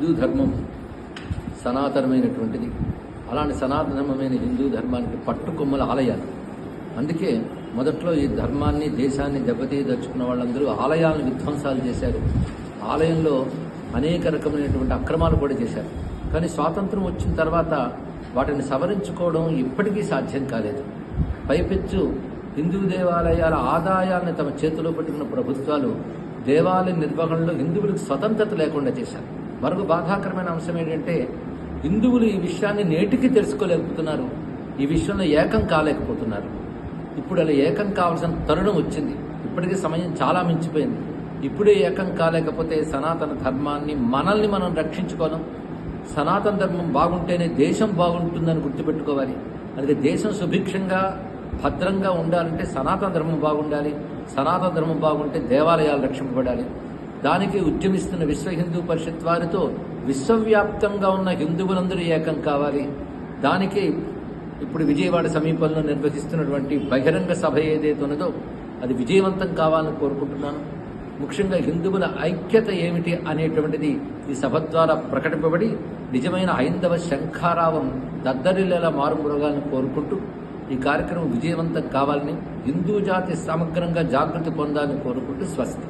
హిందూ ధర్మం సనాతనమైనటువంటిది. అలాంటి సనాతనమైన హిందూ ధర్మానికి పట్టుకొమ్మల ఆలయాలు. అందుకే మొదట్లో ఈ ధర్మాన్ని దేశాన్ని దెబ్బతీయదలుచుకున్న వాళ్ళందరూ ఆలయాలను విధ్వంసాలు చేశారు. ఆలయంలో అనేక రకమైనటువంటి అక్రమాలు కూడా చేశారు. కానీ స్వాతంత్రం వచ్చిన తర్వాత వాటిని సవరించుకోవడం ఇప్పటికీ సాధ్యం కాలేదు. పైపెచ్చు హిందూ దేవాలయాల ఆదాయాలను తమ చేతిలో పెట్టుకున్న ప్రభుత్వాలు దేవాలయ నిర్వహణలో హిందువులకు స్వతంత్రత లేకుండా చేశారు. మరొక బాధాకరమైన అంశం ఏంటంటే హిందువులు ఈ విషయాన్ని నేటికి తెలుసుకోలేకపోతున్నారు. ఈ విషయంలో ఏకం కాలేకపోతున్నారు. ఇప్పుడు అలా ఏకం కావాల్సిన తరుణం వచ్చింది. ఇప్పటికీ సమయం చాలా మించిపోయింది. ఇప్పుడే ఏకం కాలేకపోతే సనాతన ధర్మాన్ని మనల్ని మనం రక్షించుకోవడం. సనాతన ధర్మం బాగుంటేనే దేశం బాగుంటుందని గుర్తుపెట్టుకోవాలి. అందుకే దేశం సుభిక్షంగా భద్రంగా ఉండాలంటే సనాతన ధర్మం బాగుండాలి. సనాతన ధర్మం బాగుంటే దేవాలయాలు రక్షింపబడాలి. దానికి ఉద్యమిస్తున్న విశ్వ హిందూ పరిషత్ వారితో విశ్వవ్యాప్తంగా ఉన్న హిందువులందరూ ఏకం కావాలి. దానికి ఇప్పుడు విజయవాడ సమీపంలో నిర్వహిస్తున్నటువంటి బహిరంగ సభ ఏదైతే ఉన్నదో అది విజయవంతం కావాలని కోరుకుంటున్నాను. ముఖ్యంగా హిందువుల ఐక్యత ఏమిటి అనేటువంటిది ఈ సభ ద్వారా ప్రకటింపబడి నిజమైన హైందవ శంఖారావం దద్దరిల్లేలా మారుమృగాలను కోరుకుంటూ ఈ కార్యక్రమం విజయవంతం కావాలని, హిందూ జాతి సమగ్రంగా జాగృతి పొందాలని కోరుకుంటూ స్వస్తి.